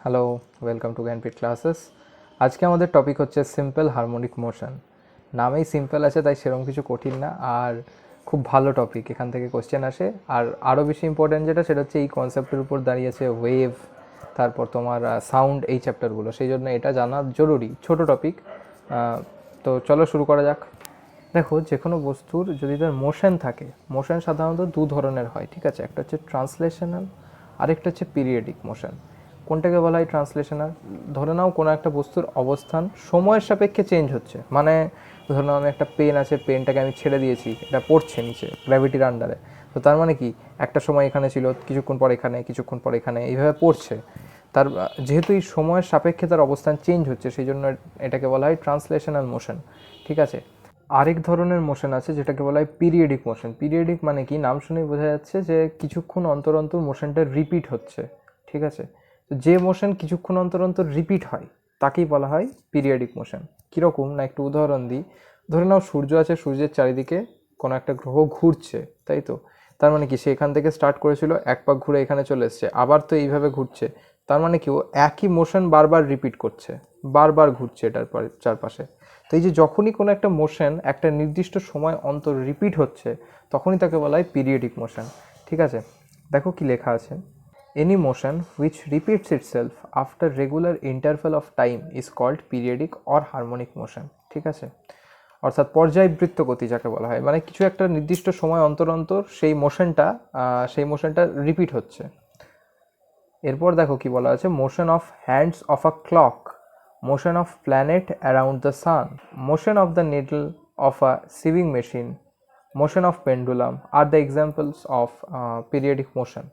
Hello, welcome to Jnanpith classes. আজকে আমাদের topic হচ্ছে সিম্পল হারমোনিক মোশন। নামেই সিম্পল আছে, তাই সেরকম কিছু কঠিন না, আর খুব ভালো টপিক। এখান থেকে কোশ্চেন আসে, আর আরও বেশি ইম্পর্ট্যান্ট যেটা সেটা হচ্ছে এই কনসেপ্টের উপর দাঁড়িয়েছে ওয়েভ, তারপর তোমার সাউন্ড, এই চ্যাপ্টারগুলো। সেই জন্য এটা জানা জরুরি। ছোট টপিক, তো চলো শুরু করা যাক। দেখো, যে কোনো বস্তুর যদি তার মোশন থাকে, মোশন সাধারণত দু ধরনের হয়, ঠিক আছে? একটা হচ্ছে ট্রান্সলেশনাল, আরেকটা হচ্ছে পিরিয়ডিক মোশন। কোনটাকে বলা হয় ট্রান্সলেশনাল? ধরে নাও কোনো একটা বস্তুর অবস্থান সময়ের সাপেক্ষে চেঞ্জ হচ্ছে, মানে ধরে নাও আমি একটা পেন আছে, পেনটাকে আমি ছেড়ে দিয়েছি, এটা পড়ছে নিচে গ্র্যাভিটির আন্ডারে। তো তার মানে কি, একটা সময় এখানে ছিল, কিছুক্ষণ পর এখানে, কিছুক্ষণ পর এখানে, এইভাবে পড়ছে। তার যেহেতু এই সময়ের সাপেক্ষে তার অবস্থান চেঞ্জ হচ্ছে, সেই জন্য এটাকে বলা হয় ট্রান্সলেশনাল মোশন, ঠিক আছে? আরেক ধরনের মোশন আছে যেটাকে বলা হয় পিরিয়ডিক মোশন। পিরিয়ডিক মানে কি, নাম শুনেই বোঝা যাচ্ছে যে কিছুক্ষণ অন্তর অন্তর মোশনটা রিপিট হচ্ছে, ঠিক আছে? তো যে মোশন কিছুক্ষণ অন্তর অন্তর রিপিট হয় তাকেই বলা হয় পিরিয়ডিক মোশন। কীরকম না, একটু উদাহরণ দিই। ধরে নাও সূর্য আছে, সূর্যের চারিদিকে কোনো একটা গ্রহ ঘুরছে, তাই তো? তার মানে কি, সে এখান থেকে স্টার্ট করেছিল, এক পাক ঘুরে এখানে চলে এসছে, আবার তো এইভাবে ঘুরছে। তার মানে কি, ও একই মোশন বারবার রিপিট করছে, বারবার ঘুরছে এটার চারপাশে। তো এই যে যখনই কোনো একটা মোশন একটা নির্দিষ্ট সময় অন্তর রিপিট হচ্ছে, তখনই তাকে বলা হয় পিরিয়ডিক মোশন, ঠিক আছে? দেখো কি লেখা আছে, any motion which repeats itself after regular interval of time is called periodic or harmonic motion, ঠিক আছে? অর্থাৎ পর্যায়বৃত্ত গতি যাকে বলা হয়, মানে কিছু একটা নির্দিষ্ট সময় অন্তর অন্তর সেই মোশনটা রিপিট হচ্ছে। এরপর দেখো কি বলা আছে, motion of hands of a clock, motion of planet around the sun, motion of the needle of a sewing machine, motion of pendulum আর the examples of periodic motion.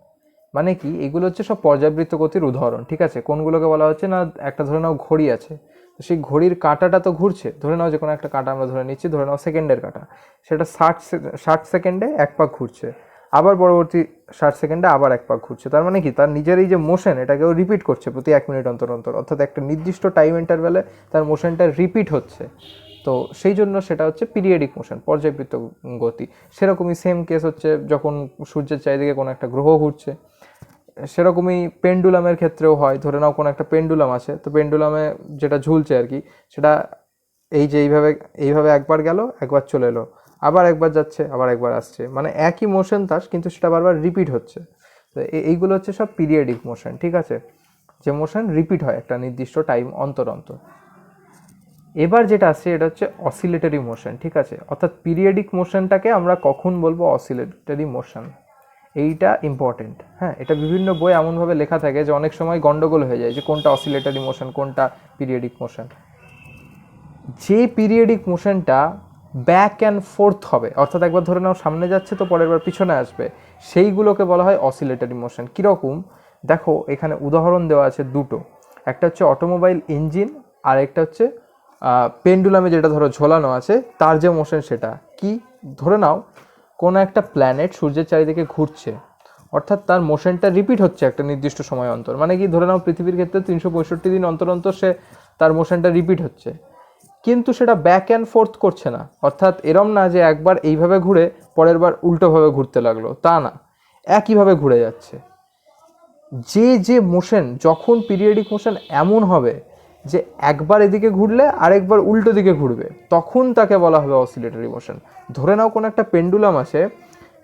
মানে কি, এগুলো হচ্ছে সব পর্যাবৃত্ত গতির উদাহরণ, ঠিক আছে? কোনগুলোকে বলা হচ্ছে না, একটা ধরে নাও ঘড়ি আছে, তো সেই ঘড়ির কাঁটাটা তো ঘুরছে। ধরে নাও যে কোনো একটা কাঁটা আমরা ধরে নিচ্ছি, ধরে নাও সেকেন্ডের কাঁটা, সেটা 60 সেকেন্ডে এক পাক ঘুরছে, আবার পরবর্তী 60 সেকেন্ডে আবার এক পাক ঘুরছে। তার মানে কি, তার নিজের এই যে মোশন, এটাকেও রিপিট করছে প্রতি 1 মিনিট অন্তর অন্তর, অর্থাৎ একটা নির্দিষ্ট টাইম ইন্টারভ্যালে তার মোশনটা রিপিট হচ্ছে। তো সেই জন্য সেটা হচ্ছে পিরিয়ডিক মোশন, পর্যায়বৃত্ত গতি। সেরকমই সেম কেস হচ্ছে যখন সূর্যের চারিদিকে কোনো একটা গ্রহ ঘুরছে, সেরকমই পেন্ডুলামের ক্ষেত্রেও হয়। ধরে নাও কোনো একটা পেন্ডুলাম আছে, তো পেন্ডুলামে যেটা ঝুলছে আর কি, সেটা এই যে এইভাবে এইভাবে একবার গেল, একবার চলে এলো, আবার একবার যাচ্ছে, আবার একবার আসছে, মানে একই মোশন তার, কিন্তু সেটা বারবার রিপিট হচ্ছে। তো এইগুলো হচ্ছে সব পিরিয়ডিক মোশন, ঠিক আছে? যে মোশন রিপিট হয় একটা নির্দিষ্ট টাইম অন্তর অন্তর। এবার যেটা আসছে এটা হচ্ছে অসিলেটরি মোশন, ঠিক আছে? অর্থাৎ পিরিয়ডিক মোশনটাকে আমরা কখন বলবো অসিলেটরি মোশন, এইটা ইম্পর্টেন্ট। হ্যাঁ, এটা বিভিন্ন বই এমনভাবে লেখা থাকে যে অনেক সময় গন্ডগোল হয়ে যায় যে কোনটা অসিলেটরি মোশন, কোনটা পিরিয়ডিক মোশন। যে পিরিয়ডিক মোশনটা ব্যাক অ্যান্ড ফোর্থ হবে, অর্থাৎ একবার ধরে নাও সামনে যাচ্ছে তো পরের বার পিছনে আসবে, সেইগুলোকে বলা হয় অসিলেটরি মোশন। কীরকম, দেখো এখানে উদাহরণ দেওয়া আছে দুটো। একটা হচ্ছে অটোমোবাইল ইঞ্জিন, আর একটা হচ্ছে পেন্ডুলামে যেটা ধরো ঝোলানো আছে তার যে মোশন, সেটা কি? ধরে নাও কোনো একটা প্ল্যানেট সূর্যের চারিদিকে ঘুরছে, অর্থাৎ তার মোশনটা রিপিট হচ্ছে একটা নির্দিষ্ট সময় অন্তর। মানে কি, ধরে নাও পৃথিবীর ক্ষেত্রে 365 দিন অন্তর অন্তর সে তার মোশনটা রিপিট হচ্ছে, কিন্তু সেটা ব্যাক অ্যান্ড ফোর্থ করছে না। অর্থাৎ এরম না যে একবার এইভাবে ঘুরে পরের বার উল্টোভাবে ঘুরতে লাগলো, তা না, একইভাবে ঘুরে যাচ্ছে। যে যে মোশন, যখন পিরিয়ডিক মোশন এমন হবে যে একবার এদিকে ঘুরলে আরেকবার উল্টো দিকে ঘুরবে, তখন তাকে বলা হবে অসিলেটরি মোশন। ধরে নাও কোনো একটা পেন্ডুলাম আছে,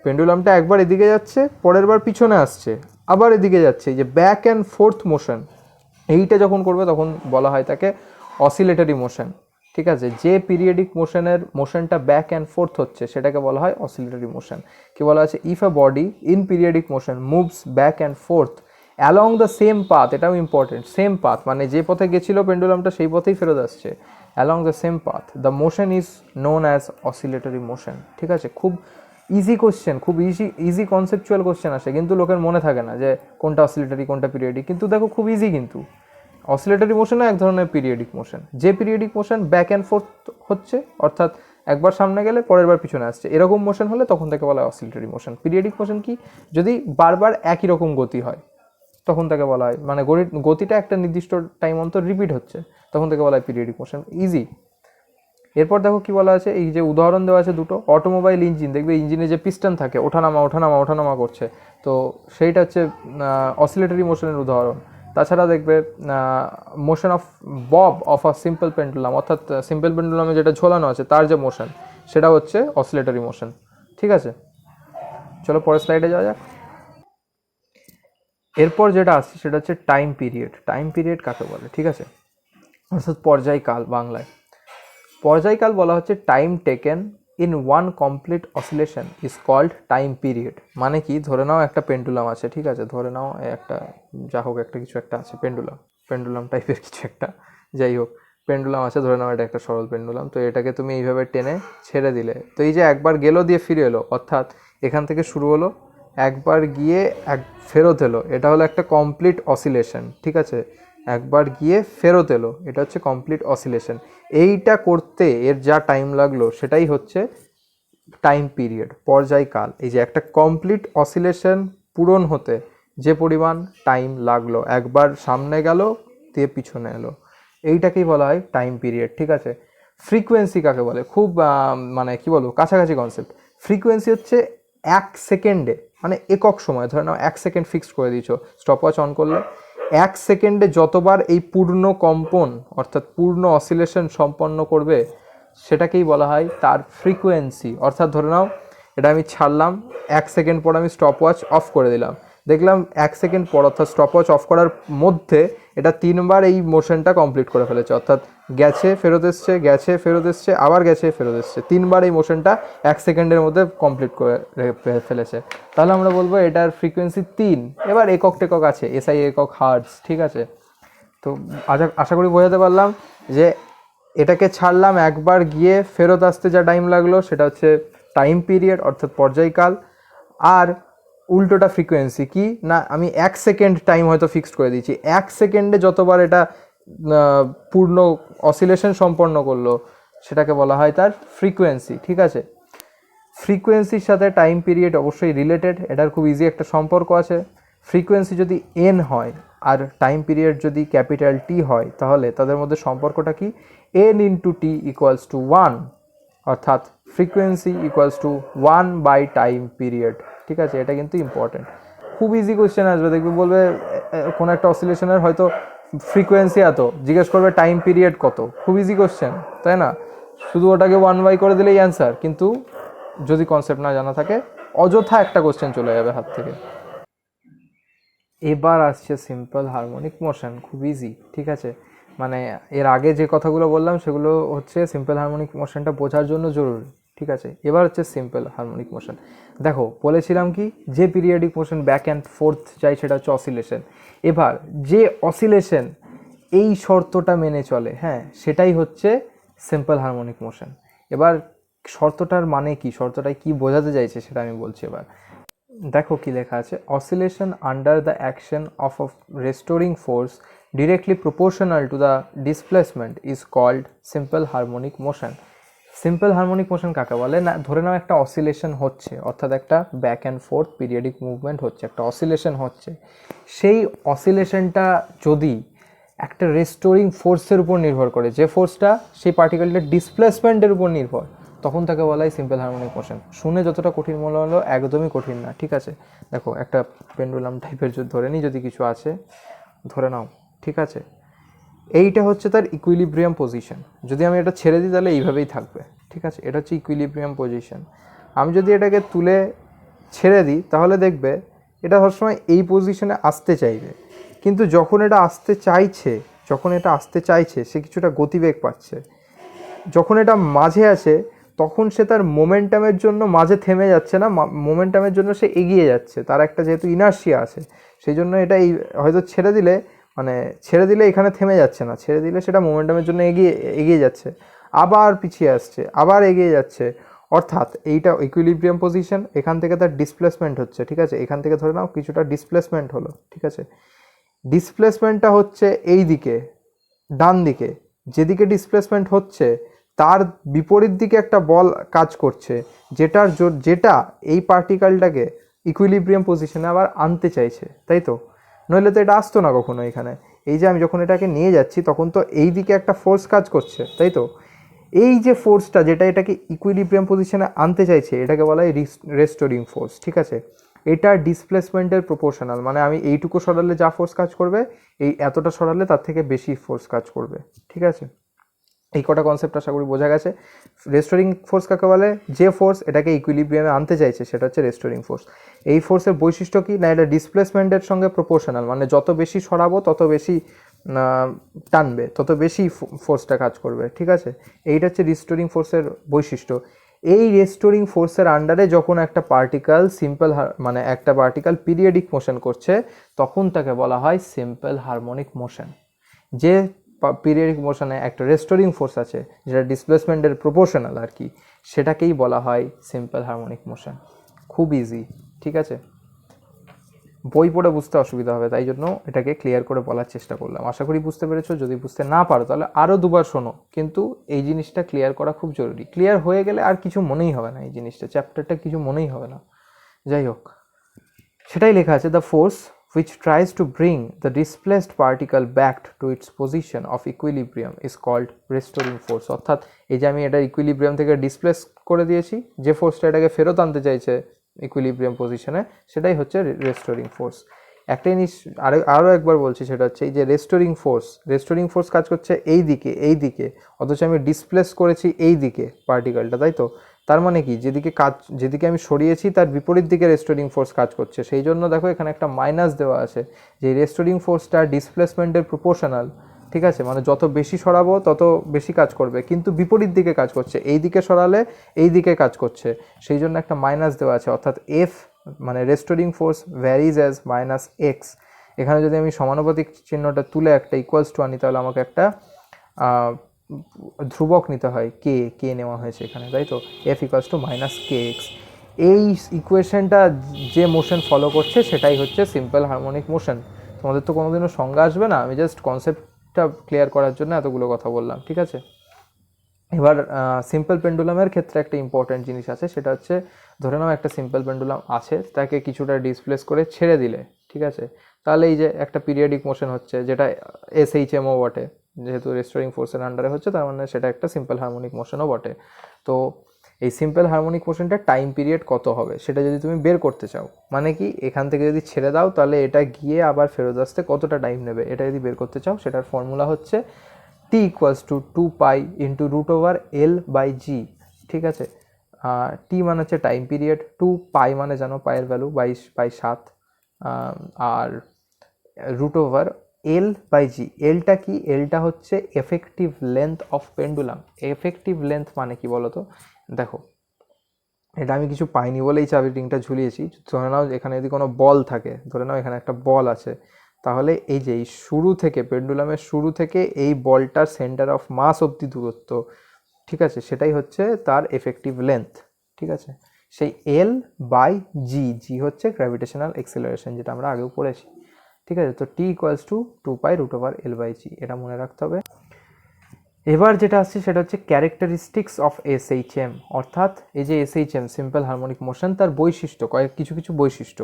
পেন্ডুলামটা একবার এদিকে যাচ্ছে, পরের বার পিছনে আসছে, আবার এদিকে যাচ্ছে, এই যে ব্যাক অ্যান্ড ফোর্থ মোশন, এইটা যখন করবে তখন বলা হয় তাকে অসিলেটরি মোশন, ঠিক আছে? যে পিরিয়ডিক মোশনটা ব্যাক অ্যান্ড ফোর্থ হচ্ছে সেটাকে বলা হয় অসিলেটরি মোশন। কি বলা আছে, if a body in periodic motion moves back and forth along the same path, এটাও ইম্পর্টেন্ট, সেম পাথ মানে যে পথে গেছিল পেন্ডুলামটা সেই পথেই ফেরত আসছে, along the same path, the motion is known as oscillatory motion, ঠিক আছে? খুব ইজি কোশ্চেন, খুব ইজি কনসেপচুয়াল কোশ্চেন আসে, কিন্তু লোকের মনে থাকে না যে কোনটা অসিলেটরি কোনটা পিরিয়ডিক। কিন্তু দেখো খুব ইজি, কিন্তু অসিলেটরি মোশনও এক ধরনের পিরিয়ডিক মোশন। যে periodic motion back and forth হচ্ছে, অর্থাৎ একবার সামনে গেলে পরের বার পিছনে আসছে, এরকম মোশন হলে তখন তাকে বলা হয় অসিলেটরি মোশন। পিরিয়ডিক মোশন কি, যদি বারবার একই রকম গতি হয় তখন তাকে বলা হয়, মানে গতিটা একটা নির্দিষ্ট টাইম অন্তর রিপিট হচ্ছে, তখন তাকে বলা হয় পিরিয়ডিক মোশন। ইজি। এরপর দেখো কি বলা আছে, এই যে উদাহরণ দেওয়া আছে দুটো, অটোমোবাইল ইঞ্জিন, দেখবে ইঞ্জিনে যে পিস্টন থাকে ওঠানামা ওঠানামা ওঠানামা করছে, তো সেইটা হচ্ছে অসিলেটরি মোশনের উদাহরণ। তাছাড়া দেখবে motion of Bob of a simple pendulum, অর্থাৎ সিম্পল পেন্ডুলামে যেটা ঝোলানো আছে তার যে মোশন সেটা হচ্ছে অসিলেটরি মোশন। ঠিক আছে, চলো পরের স্লাইডে যাওয়া যাক। এরপর যেটা আসছে সেটা হচ্ছে টাইম পিরিয়ড। টাইম পিরিয়ড কাকে বলে? ঠিক আছে, অর্থাৎ পর্যায়কাল। বাংলায় পর্যায়কাল বলা হচ্ছে time taken in one complete oscillation is called time period. মানে কি, ধরে নাও একটা পেন্ডুলাম আছে, ঠিক আছে, ধরে নাও একটা যা হোক একটা কিছু একটা আছে, পেন্ডুলাম টাইপের কিছু একটা, যাই হোক পেন্ডুলাম আছে, ধরে নাও এটা একটা সরল পেন্ডুলাম। তো এটাকে তুমি এইভাবে টেনে ছেড়ে দিলে, তো এই যে একবার গেলো দিয়ে ফিরে এলো, অর্থাৎ এখান থেকে শুরু হলো, একবার গিয়ে ফেরত এলো, এটা হলো একটা কমপ্লিট অসিলেশন। ঠিক আছে, একবার গিয়ে ফেরত এলো, এটা হচ্ছে কমপ্লিট অসিলেশন। এইটা করতে এর যা টাইম লাগলো সেটাই হচ্ছে টাইম পিরিয়ড, পর্যায়কাল। এই যে একটা কমপ্লিট অসিলেশন পূরণ হতে যে পরিমাণ টাইম লাগলো, একবার সামনে গেল দিয়ে পিছনে এলো, এইটাকেই বলা হয় টাইম পিরিয়ড। ঠিক আছে, ফ্রিকোয়েন্সি কাকে বলে? খুব মানে কি বলবো, কাছাকাছি কনসেপ্ট। ফ্রিকোয়েন্সি হচ্ছে 1 সেকেন্ডে, মানে একক সময়, ধরে নাও 1 সেকেন্ড ফিক্সড করে দিয়েছো, স্টপওয়াচ অন করলে 1 সেকেন্ডে যতবার এই পূর্ণ কম্পন অর্থাৎ পূর্ণ অসিলেশন সম্পন্ন করবে সেটাকেই বলা হয় তার ফ্রিকোয়েন্সি। অর্থাৎ ধরে নাও এটা আমি ছাড়লাম, 1 সেকেন্ড পর আমি স্টপওয়াচ অফ করে দিলাম, দেখলাম 1 সেকেন্ড পর অর্থাৎ স্টপওয়াচ অফ করার মধ্যে এটা 3বার এই মোশনটা কমপ্লিট করে ফেলেছে, অর্থাৎ গেছে ফেরত এসছে, গেছে ফেরত এসছে, আবার গেছে ফেরত এসছে, 3বার এই মোশনটা 1 সেকেন্ডের মধ্যে কমপ্লিট করে ফেলেছে। তাহলে আমরা বলবো এটার ফ্রিকোয়েন্সি 3। এবার একক টেকক আছে, এসআই একক, হার্টজ। ঠিক আছে, তো আশা করি বোঝাতে পারলাম যে এটাকে ছাড়লাম, একবার গিয়ে ফেরত আসতে যা টাইম লাগলো সেটা হচ্ছে টাইম পিরিয়ড অর্থাৎ পর্যায়কাল। আর উল্টোটা ফ্রিকোয়েন্সি কি না, আমি 1 সেকেন্ড টাইম হয়তো ফিক্সড করে দিয়েছি, 1 সেকেন্ডে যতবার এটা পূর্ণ অসিলেশন সম্পন্ন করলো সেটাকে বলা হয় তার ফ্রিকোয়েন্সি। ঠিক আছে, ফ্রিকোয়েন্সির সাথে টাইম পিরিয়ড অবশ্যই রিলেটেড, এটার খুব ইজি একটা সম্পর্ক আছে। ফ্রিকোয়েন্সি যদি এন হয় আর টাইম পিরিয়ড যদি ক্যাপিটাল টি হয় তাহলে তাদের মধ্যে সম্পর্কটা কি, n into T equals to 1, অর্থাৎ frequency equals to 1 by time period. ঠিক আছে, এটা কিন্তু ইম্পর্টেন্ট। খুব ইজি কোয়েশ্চেন আসবে, দেখবে বলবে কোনো একটা অসিলেশনের হয়তো ফ্রিকোয়েন্সি এত, জিজ্ঞেস করবে টাইম পিরিয়ড কত। খুব ইজি কোয়েশ্চেন, তাই না? শুধু ওটাকে 1 বাই করে দিলেই অ্যান্সার, কিন্তু যদি কনসেপ্ট না জানা থাকে অযথা একটা কোশ্চেন চলে যাবে হাত থেকে। এবার আসছে সিম্পল হারমোনিক মোশন, খুব ইজি। ঠিক আছে, মানে এর আগে যে কথাগুলো বললাম সেগুলো হচ্ছে সিম্পল হারমোনিক মোশনটা বোঝার জন্য জরুরি। ঠিক আছে, এবার হচ্ছে সিম্পল হারমোনিক মোশন। দেখো বলেছিলাম কি, যে periodic motion back and fourth যায় সেটা হচ্ছে অসিলেশন। এবার যে অসিলেশন এই শর্তটা মেনে চলে, হ্যাঁ, সেটাই হচ্ছে সিম্পল হারমোনিক মোশন। এবার শর্তটার মানে কি, শর্তটায় কি বোঝাতে চাইছে সেটা আমি বলছি। এবার দেখো কি লেখা আছে, oscillation under the action of a restoring force directly proportional to the displacement is called simple harmonic motion. Simple harmonic motion কাকে বলে না, ধরে নাও একটা অসিলেশন হচ্ছে, অর্থাৎ একটা back and fourth periodic movement হচ্ছে, একটা অসিলেশন হচ্ছে, সেই অসিলেশনটা যদি একটা রেস্টোরিং ফোর্সের উপর নির্ভর করে, যে ফোর্সটা সেই পার্টিকুলার ডিসপ্লেসমেন্টের উপর নির্ভর, তখন তাকে বলা হয় সিম্পল হারমোনিক মোশন। শুনে যতটা কঠিন মনে হলো একদমই কঠিন না। ঠিক আছে, দেখো একটা পেন্ডুলাম টাইপের ধরে নিই, যদি কিছু আছে ধরে নাও, ঠিক আছে, এইটা হচ্ছে তার ইকুইলিব্রিয়াম পজিশন। যদি আমি এটা ছেড়ে দিই তাহলে এইভাবেই থাকবে। ঠিক আছে, এটা হচ্ছে ইকুইলিব্রিয়াম পজিশন। আমি যদি এটাকে তুলে ছেড়ে দিই তাহলে দেখবে এটা সবসময় এই পজিশনে আসতে চাইবে, কিন্তু যখন এটা আসতে চাইছে সে কিছুটা গতিবেগ পাচ্ছে। যখন এটা মাঝে আছে তখন সে তার মোমেন্টামের জন্য মাঝে থেমে যাচ্ছে না, মোমেন্টামের জন্য সে এগিয়ে যাচ্ছে, তার একটা যেহেতু ইনার্শিয়া আছে সেই জন্য এটা এই হয়তো ছেড়ে দিলে এখানে থেমে যাচ্ছে না, ছেড়ে দিলে সেটা মোমেন্টামের জন্য এগিয়ে যাচ্ছে, আবার পিছিয়ে আসছে, আবার এগিয়ে যাচ্ছে। অর্থাৎ এইটা ইকুইলিব্রিয়াম পজিশন, এখান থেকে তার ডিসপ্লেসমেন্ট হচ্ছে। ঠিক আছে, এখান থেকে ধরে নাও কিছুটা ডিসপ্লেসমেন্ট হলো। ঠিক আছে, ডিসপ্লেসমেন্টটা হচ্ছে এই দিকে, ডান দিকে। যেদিকে ডিসপ্লেসমেন্ট হচ্ছে তার বিপরীত দিকে একটা বল কাজ করছে, যেটা এই পার্টিকেলটাকে ইকুইলিব্রিয়াম পজিশনে আবার আনতে চাইছে, তাই তো? নইলে তো এটা আসতো না কখনো এখানে। এই যে আমি যখন এটাকে নিয়ে যাচ্ছি তখন তো এই দিকে একটা ফোর্স কাজ করছে, তাই তো? এই যে ফোর্সটা যেটা এটাকে ইকুইলিব্রিয়াম পজিশনে আনতে চাইছে এটাকে বলা হয় রেস্টোরিং ফোর্স। ঠিক আছে, এটা ডিসপ্লেসমেন্টের প্রপোর্শনাল, মানে আমি এইটুকু সরালে যা ফোর্স কাজ করবে এই এতটা সরালে তার থেকে বেশি ফোর্স কাজ করবে। ঠিক আছে, এই কটা কনসেপ্ট আশা করি বোঝা গেছে। রেস্টোরিং ফোর্স কাকে বলে? যে ফোর্স এটাকে ইকুইলিব্রিয়ামে আনতে চাইছে সেটা হচ্ছে রেস্টোরিং ফোর্স। এই ফোর্সের বৈশিষ্ট্য কি না, এটা ডিসপ্লেসমেন্টের সঙ্গে প্রপোর্শনাল, মানে যত বেশি সরাবো তত বেশি টানবে, তত বেশি ফোর্সটা কাজ করবে। ঠিক আছে, এইটা হচ্ছে রেস্টোরিং ফোর্সের বৈশিষ্ট্য। এই রেস্টোরিং ফোর্সের আন্ডারে যখন একটা পার্টিকেল সিম্পল মানে একটা পার্টিকেল পিরিয়ডিক মোশন করছে তখন তাকে বলা হয় সিম্পল হারমোনিক মোশন। যে পিরিয়ডিক মোশনে একটা রেস্টোরিং ফোর্স আছে যেটা ডিসপ্লেসমেন্টের প্রপোর্শনাল আর কি, সেটাকেই বলা হয় সিম্পল হারমোনিক মোশন। খুব ইজি। ঠিক আছে, বই পড়ে বুঝতে অসুবিধা হবে, তাই জন্য এটাকে ক্লিয়ার করে বলার চেষ্টা করলাম। আশা করি বুঝতে পেরেছো। যদি বুঝতে না পারো তাহলে আরও দুবার শোনো, কিন্তু এই জিনিসটা ক্লিয়ার করা খুব জরুরি। ক্লিয়ার হয়ে গেলে আর কিছু মনেই হবে না, এই জিনিসটা চ্যাপ্টারটা কিছু মনেই হবে না। যাই হোক, সেটাই লেখা আছে, the force which tries to bring the displaced particle back to its position of equilibrium is called restoring force। অর্থাৎ এই যে আমি এটা ইকুইলিব্রিয়াম থেকে ডিসপ্লেস করে দিয়েছি, যে ফোর্সটা এটাকে ফেরত আনতে চাইছে ইকুইলিব্রিয়াম পজিশনে, সেটাই হচ্ছে রেস্টোরিং ফোর্স। একটা জিনিস আরও একবার বলছি, সেটা হচ্ছে এই যে রেস্টোরিং ফোর্স কাজ করছে এই দিকে, অথচ আমি ডিসপ্লেস করেছি এই দিকে পার্টিকেলটা, তাই তো? তার মানে কি, যেদিকে আমি সরিয়েছি তার বিপরীত দিকে রেস্টোরিং ফোর্স কাজ করছে। সেই জন্য দেখো এখানে একটা মাইনাস দেওয়া আছে, যে রেস্টোরিং ফোর্সটা ডিসপ্লেসমেন্টের প্রপোর্শনাল। ঠিক আছে, মানে যত বেশি সরাবো তত বেশি কাজ করবে, কিন্তু বিপরীত দিকে কাজ করছে, এই দিকে সরালে এই দিকে কাজ করছে, সেই জন্য একটা মাইনাস দেওয়া আছে। অর্থাৎ এফ মানে restoring force varies as minus x. এখানে যদি আমি সমানুপাতিক চিহ্নটা তুলে একটা ইকুয়ালস টু আনি, তাহলে আমাকে একটা ধ্রুবক নিতে হয়, কে নেওয়া হয়েছে এখানে, তাই তো? F equals to minus K x. এই ইকুয়েশনটা যে মোশন ফলো করছে সেটাই হচ্ছে সিম্পল হারমোনিক মোশন। তোমাদের তো কোনোদিনও সংজ্ঞা আসবে না, আমি জাস্ট কনসেপ্টটা ক্লিয়ার করার জন্য এতগুলো কথা বললাম। ঠিক আছে, এবার সিম্পল পেন্ডুলামের ক্ষেত্রে একটা ইম্পর্ট্যান্ট জিনিস আছে, সেটা হচ্ছে ধরে নাও একটা সিম্পল পেন্ডুলাম আছে, তাকে কিছুটা ডিসপ্লেস করে ছেড়ে দিলে, ঠিক আছে, তাহলে এই যে একটা পিরিয়ডিক মোশন হচ্ছে, যেটা এসএইচএমও বটে, যেহেতু রেস্টোরিং ফোর্সের আন্ডারে হচ্ছে, তার মানে সেটা একটা সিম্পল হারমোনিক মোশনও বটে। তো এই সিম্পল হারমোনিক মোশনটা টাইম পিরিয়ড কত হবে সেটা যদি তুমি বের করতে চাও, মানে কি এখান থেকে যদি ছেড়ে দাও তাহলে এটা গিয়ে আবার ফেরত আসতে কতটা টাইম নেবে, এটা যদি বের করতে চাও, সেটার ফর্মুলা হচ্ছে t equals to 2π into √L/g। ঠিক আছে, টি মানে হচ্ছে টাইম পিরিয়ড, 2π মানে জানো পায়ের ভ্যালু 22/7, আর √L/g। এলটা কি? এলটা হচ্ছে effective length of pendulum. Effective length মানে কি বলো তো? দেখো, এটা আমি কিছু পাইনি বলে এই চাবি রিংটা ঝুলিয়েছি। ধরে নাও এখানে যদি কোনো বল থাকে, ধরে নাও এখানে একটা বল আছে, তাহলে এই যে এই শুরু থেকে, পেন্ডুলামের শুরু থেকে এই বলটার সেন্টার অফ মাস অবধি দূরত্ব, ঠিক আছে, সেটাই হচ্ছে তার এফেক্টিভ লেন্থ। ঠিক আছে, সেই L/g হচ্ছে গ্র্যাভিটেশনাল এক্সেলারেশন, যেটা আমরা আগেও পড়েছি। ঠিক আছে, তো t ইকুয়ালস টু 2π √L/g, এটা মনে রাখতে হবে। এবার যেটা আসছে সেটা হচ্ছে ক্যারেক্টারিস্টিক্স অফ এসএইচএম। অর্থাৎ এই যে এসএইচএম সিম্পল হারমোনিক মোশন, তার বৈশিষ্ট্য, কিছু বৈশিষ্ট্য।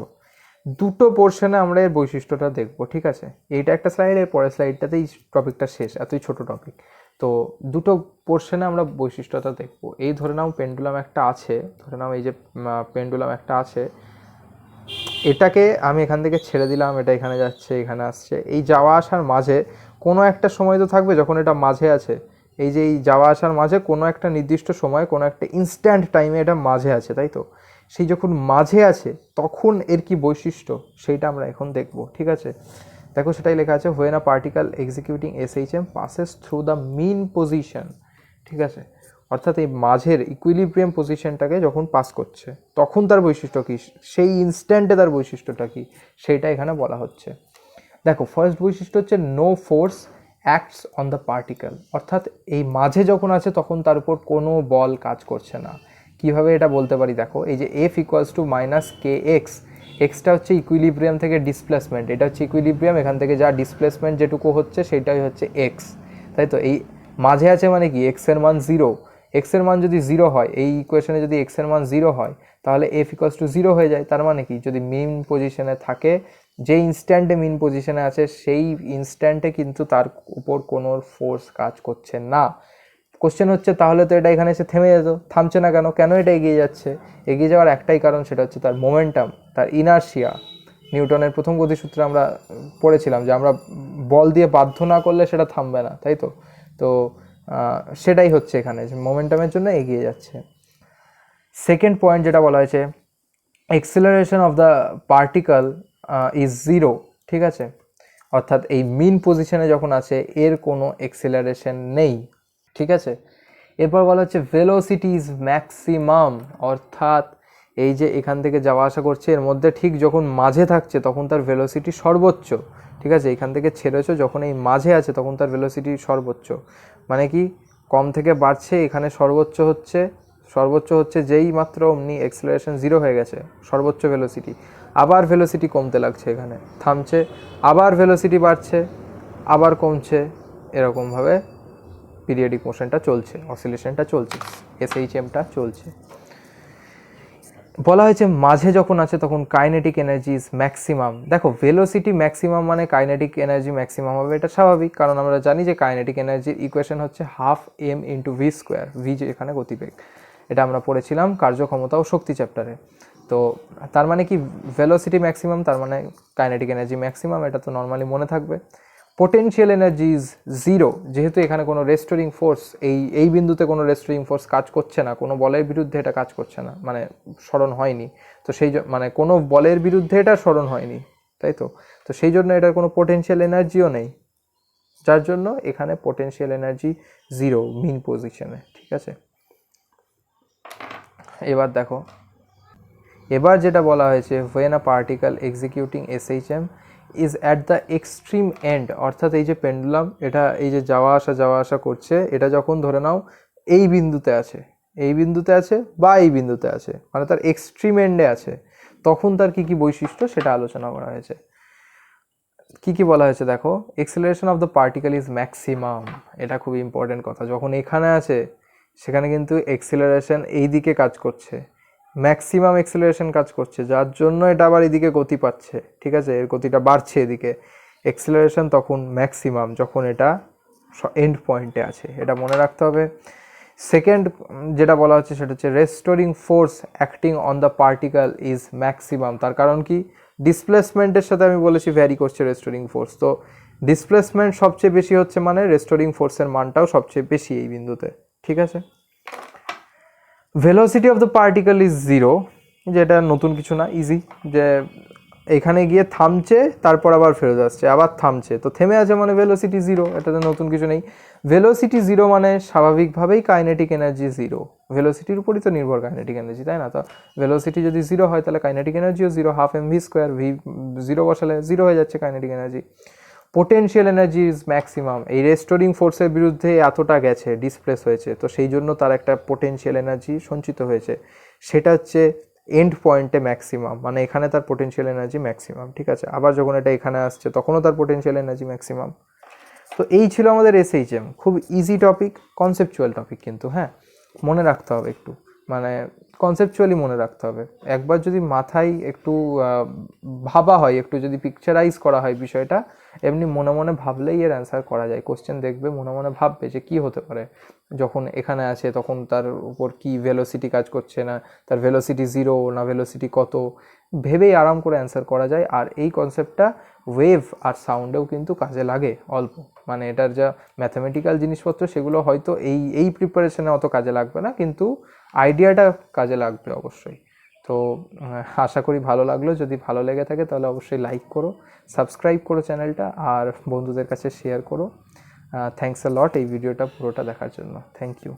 দুটো পোর্শনে আমরা এর বৈশিষ্ট্যটা দেখবো। ঠিক আছে, এইটা একটা স্লাইড, এর পরের স্লাইডটাতেই টপিকটা শেষ, এতই ছোট টপিক। তো দুটো পোর্শনে আমরা বৈশিষ্ট্যটা দেখবো। এই ধরে নাও পেন্ডুলাম একটা আছে, ধরে নাও এই যে পেন্ডুলাম একটা আছে, এটাকে আমি এখান থেকে ছেড়ে দিলাম, এটা এখানে যাচ্ছে, এখানে আসছে। এই যাওয়া আসার মাঝে কোনো একটা সময় তো থাকবে যখন এটা মাঝে আছে, এই যে এই যাওয়া আসার মাঝে কোনো একটা নির্দিষ্ট সময়, কোনো একটা ইনস্ট্যান্ট টাইমে এটা মাঝে আছে, তাই তো? সেই যখন মাঝে আছে তখন এর কি বৈশিষ্ট্য সেইটা আমরা এখন দেখব। ঠিক আছে, দেখো সেটাই লেখা আছে, when a particle executing SHM passes through the mean position. ঠিক আছে, অর্থাৎ এই মাঝের ইকুইলিব্রিয়াম পজিশনটাকে যখন পাস করছে তখন তার বৈশিষ্ট্য কী, সেই ইনস্ট্যান্টে তার বৈশিষ্ট্যটা কী, সেইটা এখানে বলা হচ্ছে। দেখো, ফার্স্ট বৈশিষ্ট্য হচ্ছে no force acts on the particle. অর্থাৎ এই মাঝে যখন আছে তখন তার উপর কোনো বল কাজ করছে না। কিভাবে এটা বলতে পারি? দেখো, এই যে F equals to minus K x, extra হচ্ছে ইকুইলিব্রিয়াম থেকে ডিসপ্লেসমেন্ট, এটা হচ্ছে ইকুইলিব্রিয়াম, এখান থেকে যা ডিসপ্লেসমেন্ট যেটুকু হচ্ছে সেটাই হচ্ছে এক্স, তাই তো? এই মাঝে আছে মানে কি, এক্সের মান 0, এক্সের মান যদি 0 হয়, এই ইকুয়েশনে যদি এক্সের মান 0 হয় তাহলে এফ ইকুয়ালস টু 0 হয়ে যায়। তার মানে কি, যদি মিন পজিশনে থাকে, যে ইনস্ট্যান্টে মিন পজিশনে আছে সেই ইনস্ট্যান্টে কিন্তু তার উপর কোনো ফোর্স কাজ করছে না। কোশ্চেন হচ্ছে তাহলে তো এটা এখানে এসে থেমে যেত, থামছে না কেন, কেন এটা এগিয়ে যাচ্ছে? এগিয়ে যাওয়ার একটাই কারণ, সেটা হচ্ছে তার মোমেন্টাম, তার ইনার্শিয়া। নিউটনের প্রথম গতিসূত্রে আমরা পড়েছিলাম যে আমরা বল দিয়ে বাধ্য না করলে সেটা থামবে না, তাই তো? তো সেটাই হচ্ছে এখানে, যে মোমেন্টামের জন্য এগিয়ে যাচ্ছে। সেকেন্ড পয়েন্ট যেটা বলা হয়েছে, acceleration of the particle is zero, ঠিক আছে? অর্থাৎ এই মিন পজিশনে যখন আছে এর কোনো এক্সেলারেশন নেই, ঠিক আছে? এরপর বলা হচ্ছে ভেলোসিটি ইজ ম্যাক্সিমাম, অর্থাৎ এই যে এখান থেকে যাওয়া আসা করছে এর মধ্যে ঠিক যখন মাঝে থাকছে তখন তার ভেলোসিটি সর্বোচ্চ, ঠিক আছে? এখান থেকে ছেড়েছো যখন এই মাঝে আছে তখন তার ভেলোসিটি সর্বোচ্চ, মানে কি কম থেকে বাড়ছে, এখানে সর্বোচ্চ হচ্ছে যেই মাত্র অমনি এক্সেলারেশন জিরো হয়ে গেছে, সর্বোচ্চ ভেলোসিটি, আবার ভেলোসিটি কমতে লাগছে, এখানে থামছে, আবার ভেলোসিটি বাড়ছে, আবার কমছে, এরকমভাবে পিরিয়ডিক মোশনটা চলছে, অসিলেশনটা চলছে, এসএইচএমটা চলছে। বলা হয়েছে মাঝে যখন আছে তখন কাইনেটিক এনার্জি ইজ ম্যাক্সিমাম। দেখো ভেলোসিটি ম্যাক্সিমাম মানে কাইনেটিক এনার্জি ম্যাক্সিমাম হবে, এটা স্বাভাবিক, কারণ আমরা জানি যে কাইনেটিক এনার্জির ইকুয়েশন হচ্ছে ½ m × v², ভি যে এখানে গতিবেগ, এটা আমরা পড়েছিলাম কার্যক্ষমতা ও শক্তি চ্যাপ্টারে। তো তার মানে কি ভেলোসিটি ম্যাক্সিমাম তার মানে কাইনেটিক এনার্জি ম্যাক্সিমাম, এটা তো নর্মালি মনে থাকবে। পোটেনশিয়াল এনার্জি ইজ জিরো, যেহেতু এখানে কোনো রেস্টোরিং ফোর্স, এই বিন্দুতে কোনো রেস্টোরিং ফোর্স কাজ করছে না, কোনো বলের বিরুদ্ধে এটা কাজ করছে না, মানে স্মরণ হয়নি, তো মানে কোনো বলের বিরুদ্ধে এটা স্মরণ হয়নি, তাই তো? তো সেই জন্য এটার কোনো পোটেনশিয়াল এনার্জিও নেই, যার জন্য এখানে পোটেনশিয়াল এনার্জি জিরো মিন পজিশনে, ঠিক আছে? এবার দেখো, এবার যেটা বলা হয়েছে when a particle executing SHM is at the extreme end, অর্থাৎ এই যে পেন্ডুলাম এটা এই যে যাওয়া আসা করছে, এটা যখন ধরে নাও এই বিন্দুতে আছে বা এই বিন্দুতে আছে, মানে তার এক্সট্রিম এন্ডে আছে, তখন তার কি কি বৈশিষ্ট্য সেটা আলোচনা করা হয়েছে। কি কি বলা হয়েছে দেখো, acceleration of the particle is maximum, এটা খুব ইম্পর্টেন্ট কথা, যখন এখানে আছে সেখানে কিন্তু এক্সেলারেশন এই দিকে কাজ করছে, ম্যাক্সিমাম এক্সেলারেশন কাজ করছে, যার জন্য এটা আবার এদিকে গতি পাচ্ছে, ঠিক আছে? এর গতিটা বাড়ছে এদিকে, এক্সেলারেশন তখন ম্যাক্সিমাম যখন এটা এন্ড পয়েন্টে আছে, এটা মনে রাখতে হবে। সেকেন্ড যেটা বলা হচ্ছে সেটা হচ্ছে restoring force acting on the particle is maximum, তার কারণ কি ডিসপ্লেসমেন্টের সাথে আমি বলেছি ভ্যারি করছে রেস্টোরিং ফোর্স, তো ডিসপ্লেসমেন্ট সবচেয়ে বেশি হচ্ছে মানে রেস্টোরিং ফোর্সের মানটাও সবচেয়ে বেশি এই বিন্দুতে, ঠিক আছে? Velocity of the particle is zero, যেটা নতুন কিছু না, ইজি, যে এখানে গিয়ে থামছে তারপর আবার ফেরত আসছে, আবার থামছে, তো থেমে আছে মানে ভেলোসিটি জিরো, এটাতে নতুন কিছু নেই। ভেলোসিটি জিরো মানে স্বাভাবিকভাবেই কাইনেটিক এনার্জি জিরো, ভেলোসিটির উপরই তো নির্ভর কাইনেটিক এনার্জি, তাই না? তো ভেলোসিটি যদি জিরো হয় তাহলে কাইনেটিক এনার্জিও জিরো, ½ mv², ভি জিরো বসালে জিরো হয়ে যাচ্ছে kinetic energy. Potential energy is maximum, এই রেস্টোরিং ফোর্সের বিরুদ্ধে এতটা গেছে, ডিসপ্লেস হয়েছে, তো সেই জন্য তার একটা পোটেনশিয়াল এনার্জি সঞ্চিত হয়েছে, সেটা হচ্ছে এন্ড পয়েন্টে ম্যাক্সিমাম, মানে এখানে তার পোটেনশিয়াল এনার্জি ম্যাক্সিমাম, ঠিক আছে? আবার যখন এটা এখানে আসছে তখনও তার পোটেনশিয়াল এনার্জি ম্যাক্সিমাম। তো এই ছিল আমাদের এসএইচএম, খুব ইজি টপিক, কনসেপচুয়াল টপিক, কিন্তু হ্যাঁ মনে রাখতে হবে একটু, মানে কনসেপচুয়ালি মনে রাখতে হবে, একবার যদি মাথায় একটু ভাবা হয়, একটু যদি পিকচারাইজ করা হয় বিষয়টা, এমনি মনে মনে ভাবলেই এর অ্যান্সার করা যায়। কোশ্চেন দেখবে মনে মনে ভাববে যে কি হতে পারে, যখন এখানে আছে তখন তার উপর কি ভেলোসিটি কাজ করছে, না তার ভেলোসিটি জিরো, না ভেলোসিটি কত, ভেবেই আরাম করে অ্যান্সার করা যায়। আর এই কনসেপ্টটা ওয়েভ আর সাউন্ডেও কিন্তু কাজে লাগে অল্প, মানে এটার যা ম্যাথামেটিক্যাল জিনিসপত্র সেগুলো হয়তো এই প্রিপারেশনে অত কাজে লাগবে না, কিন্তু আইডিয়াটা কাজে লাগবে অবশ্যই। তো আশা করি ভালো লাগলো, যদি ভালো লেগে থাকে তাহলে অবশ্যই লাইক করো, সাবস্ক্রাইব করো চ্যানেলটা, আর বন্ধুদের কাছে শেয়ার করো। থ্যাঙ্কস আ লট এই ভিডিওটা পুরোটা দেখার জন্য, থ্যাংক ইউ।